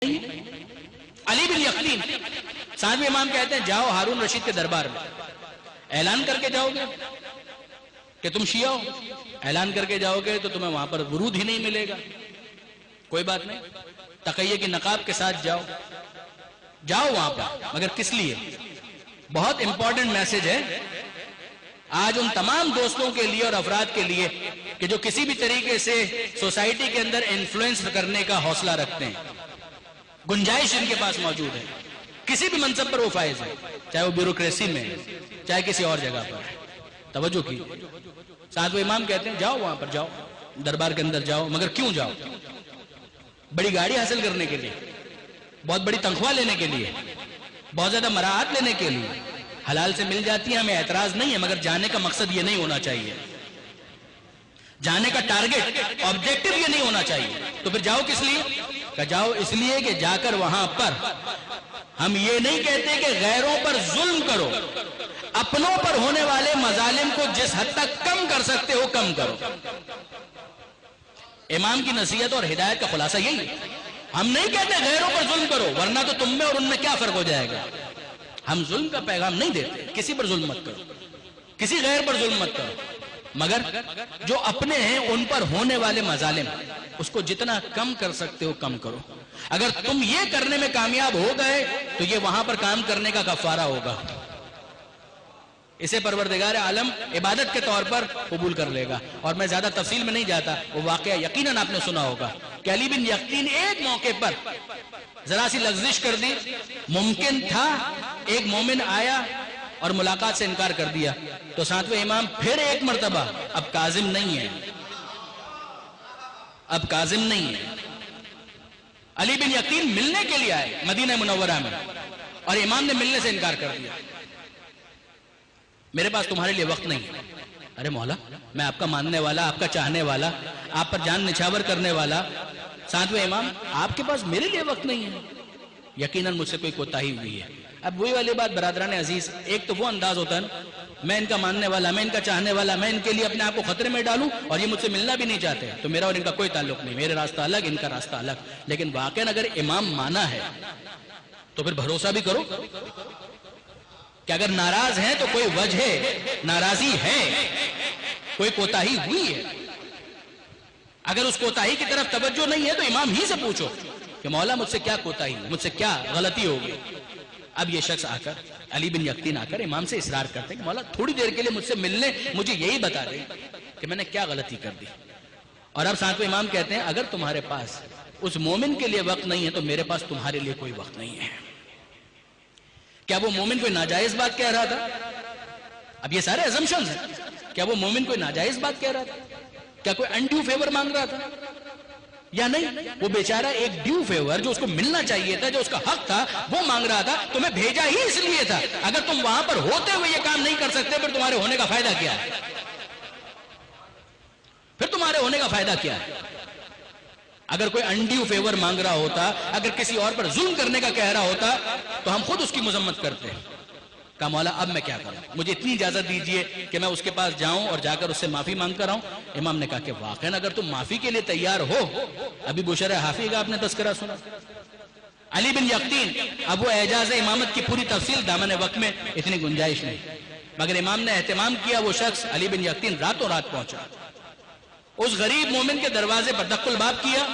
علی بن یقین ساتویں امام کہتے ہیں جاؤ ہارون رشید کے دربار میں، اعلان کر کے جاؤ گے کہ تم شیعہ ہو، اعلان کر کے جاؤ گے تو تمہیں وہاں پر ورود ہی نہیں ملے گا، کوئی بات نہیں، تقیہ کی نقاب کے ساتھ جاؤ وہاں پر، مگر کس لیے؟ بہت امپورٹنٹ میسج ہے آج ان تمام دوستوں کے لیے اور افراد کے لیے کہ جو کسی بھی طریقے سے سوسائٹی کے اندر انفلوئنس کرنے کا حوصلہ رکھتے ہیں، گنجائش ان کے پاس موجود ہے، کسی بھی منصب پر وہ فائز ہے، چاہے وہ بیوروکریسی میں ہے، چاہے کسی اور جگہ پر ہے۔ توجہ کی ساتویں امام کہتے ہیں جاؤ وہاں پر، جاؤ دربار کے اندر جاؤ، مگر کیوں جاؤ؟ بڑی گاڑی حاصل کرنے کے لیے، بہت بڑی تنخواہ لینے کے لیے، بہت زیادہ مراعات لینے کے لیے؟ حلال سے مل جاتی ہے، ہمیں اعتراض نہیں ہے، مگر جانے کا مقصد یہ نہیں ہونا چاہیے، جانے کا ٹارگٹ آبجیکٹو یہ نہیں ہونا چاہیے۔ تو پھر جاؤ کس لیے؟ کہ جاؤ اس لیے کہ جا کر وہاں پر ہم یہ نہیں کہتے کہ غیروں پر ظلم کرو، اپنوں پر ہونے والے مظالم کو جس حد تک کم کر سکتے ہو کم کرو۔ امام کی نصیحت اور ہدایت کا خلاصہ یہی ہے، ہم نہیں کہتے غیروں پر ظلم کرو ورنہ تو تم میں اور ان میں کیا فرق ہو جائے گا۔ ہم ظلم کا پیغام نہیں دیتے، کسی پر ظلم مت کرو، کسی غیر پر ظلم مت کرو، مگر جو اپنے ہیں ان پر ہونے والے مظالم اس کو جتنا کم کر سکتے ہو کم کرو۔ اگر تم یہ کرنے میں کامیاب ہو گئے تو یہ وہاں پر کام کرنے کا کفارہ ہوگا، اسے پروردگار عالم عبادت کے طور پر قبول کر لے گا۔ اور میں زیادہ تفصیل میں نہیں جاتا، وہ واقعہ یقیناً آپ نے سنا ہوگا کہ علی بن یقین ایک موقع پر ذرا سی لغزش کر دی، ممکن تھا ایک مومن آیا اور ملاقات سے انکار کر دیا، تو ساتویں امام پھر ایک مرتبہ اب کاظم نہیں ہے، اب کاظم نہیں ہے، علی بن یقین ملنے کے لیے آئے مدینہ منورہ میں اور امام نے ملنے سے انکار کر دیا، میرے پاس تمہارے لیے وقت نہیں ہے۔ ارے مولا، میں آپ کا ماننے والا، آپ کا چاہنے والا، آپ پر جان نچھاور کرنے والا ساتویں امام، آپ کے پاس میرے لیے وقت نہیں ہے؟ یقیناً مجھ سے کوئی کوتاہی ہوئی ہے۔ اب وہی والی بات برادران عزیز، ایک تو وہ انداز ہوتا ہے نا، میں ان کا ماننے والا، میں ان کا چاہنے والا، میں ان کے لیے اپنے آپ کو خطرے میں ڈالوں اور یہ مجھ سے ملنا بھی نہیں چاہتے، تو میرا اور ان کا کوئی تعلق نہیں، میرے راستہ الگ، ان کا راستہ الگ۔ لیکن واقعاً اگر امام مانا ہے تو پھر بھروسہ بھی کرو کہ اگر ناراض ہیں تو کوئی وجہ ناراضی ہے، کوئی کوتاہی ہوئی ہے۔ اگر اس کوتاہی کی طرف توجہ نہیں ہے تو امام ہی سے پوچھو کہ مولا مجھ سے کیا کوتاہی، مجھ سے کیا غلطی ہوگی۔ اب یہ شخص آ کر، علی بن یقین آ کر امام سے اصرار کرتے ہیں کہ مولا تھوڑی دیر کے لیے مجھ سے ملنے، مجھے یہی بتا دیں کہ میں نے کیا غلطی کر دی۔ اور اب ساتویں امام کہتے ہیں اگر تمہارے پاس اس مومن کے لیے وقت نہیں ہے تو میرے پاس تمہارے لیے کوئی وقت نہیں ہے۔ کیا وہ مومن کوئی ناجائز بات کہہ رہا تھا؟ اب یہ سارے assumptions ہیں، کیا وہ مومن کوئی ناجائز بات کہہ رہا تھا؟ کیا کوئی انڈیو فیور مانگ رہا تھا یا نہیں؟ وہ بیچارہ ایک ڈیو فیور جو اس کو ملنا چاہیے تھا، جو اس کا حق تھا، وہ مانگ رہا تھا، تمہیں بھیجا ہی اس لیے تھا۔ اگر تم وہاں پر ہوتے ہوئے یہ کام نہیں کر سکتے پھر تمہارے ہونے کا فائدہ کیا ہے؟ پھر تمہارے ہونے کا فائدہ کیا ہے؟ اگر کوئی انڈیو فیور مانگ رہا ہوتا، اگر کسی اور پر ظلم کرنے کا کہہ رہا ہوتا تو ہم خود اس کی مذمت کرتے ہیں۔ کہا مولا اب میں کیا کروں، مجھے اتنی اجازت دیجئے کہ میں اس کے پاس جاؤں اور جا کر اس سے معافی مانگ کر آؤں۔ امام نے کہا کہ واقعاً اگر تم معافی کے لیے تیار ہو، ابھی بشر حافی کا آپ نے تذکرہ سنا، علی بن یقین، اب وہ اعجاز امامت کی پوری تفصیل دامن وقت میں اتنی گنجائش نہیں، مگر امام نے اہتمام کیا، وہ شخص علی بن یقین راتوں رات پہنچا، اس غریب مومن کے دروازے پر دق الباب کیا،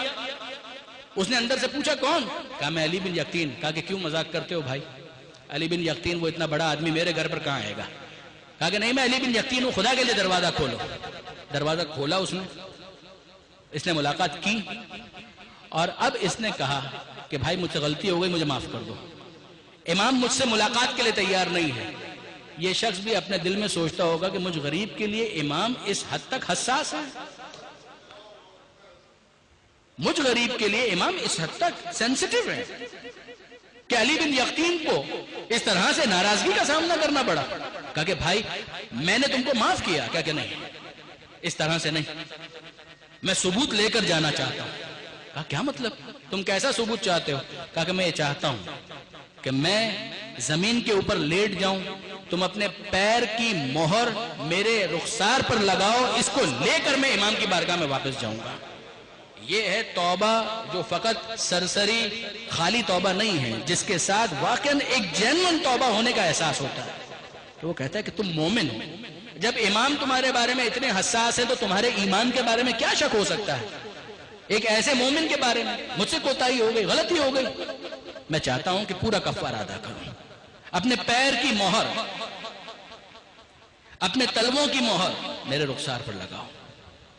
اس نے اندر سے پوچھا کون؟ کہا میں علی بن یقین۔ کہا کہ کیوں مذاق کرتے ہو بھائی، علی بن یقین وہ اتنا بڑا آدمی میرے گھر پر کہاں آئے گا؟ کہا کہ نہیں میں علی بن یقین ہوں، خدا کے لیے دروازہ کھولو۔ دروازہ کھولا اس نے ملاقات کی اور اب اس نے کہا کہ بھائی مجھ سے غلطی ہو گئی، مجھے معاف کر دو۔ امام مجھ سے ملاقات کے لیے تیار نہیں ہے۔ یہ شخص بھی اپنے دل میں سوچتا ہوگا کہ مجھ غریب کے لیے امام اس حد تک حساس ہے، مجھ غریب کے لیے امام اس حد تک سینسٹیو ہے کہ علی بن یقین کو اس طرح سے ناراضگی کا سامنا کرنا پڑا۔ کہا کہ بھائی میں نے تم کو معاف کیا، کہا کہ نہیں اس طرح سے نہیں، میں ثبوت لے کر جانا چاہتا ہوں۔ کہا کیا مطلب، تم کیسا ثبوت چاہتے ہو؟ کہا کہ میں یہ چاہتا ہوں کہ میں زمین کے اوپر لیٹ جاؤں، تم اپنے پیر کی مہر میرے رخسار پر لگاؤ، اس کو لے کر میں امام کی بارگاہ میں واپس جاؤں گا۔ یہ ہے توبہ جو فقط سرسری خالی توبہ نہیں ہے، جس کے ساتھ واقعاً ایک جینوئن توبہ ہونے کا احساس ہوتا ہے. تو وہ کہتا ہے کہ تم مومن ہو. جب امام تمہارے بارے میں اتنے حساس ہیں تو تمہارے ایمان کے بارے میں کیا شک ہو سکتا ہے؟ ایک ایسے مومن کے بارے میں مجھ سے کوتاہی ہو گئی، غلطی ہو گئی، میں چاہتا ہوں کہ پورا کفارہ ادا کروں. اپنے پیر کی مہر، اپنے تلووں کی مہر میرے رخسار پر لگاؤ.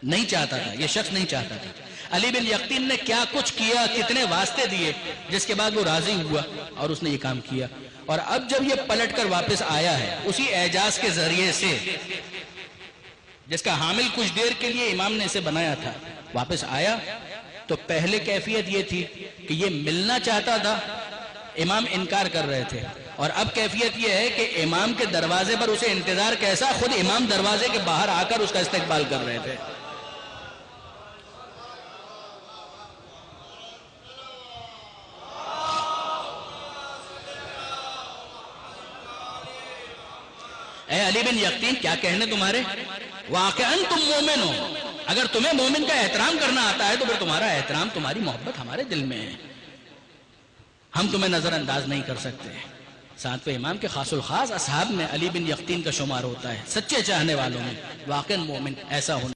نہیں چاہتا تھا، یہ شخص نہیں چاہتا تھا. علی بن یقطین نے کیا کچھ کیا، کتنے واسطے دیے، جس کے بعد وہ راضی ہوا اور اس نے یہ کام کیا. اور اب جب یہ پلٹ کر واپس آیا ہے اسی اعجاز کے ذریعے سے جس کا حامل کچھ دیر کے لیے امام نے اسے بنایا تھا، واپس آیا تو پہلے کیفیت یہ تھی کہ یہ ملنا چاہتا تھا، امام انکار کر رہے تھے. اور اب کیفیت یہ ہے کہ امام کے دروازے پر اسے انتظار کیسا، خود امام دروازے کے باہر آ کر اس کا استقبال کر رہے تھے. اے علی بن یقطین، کیا کہنے تمہارے، واقعاً تم مومن ہو. اگر تمہیں مومن کا احترام کرنا آتا ہے تو پھر تمہارا احترام، تمہاری محبت ہمارے دل میں ہے، ہم تمہیں نظر انداز نہیں کر سکتے. ساتویں امام کے خاص الخاص اصحاب میں علی بن یقطین کا شمار ہوتا ہے، سچے چاہنے والوں میں واقعاً مومن ایسا ہونا.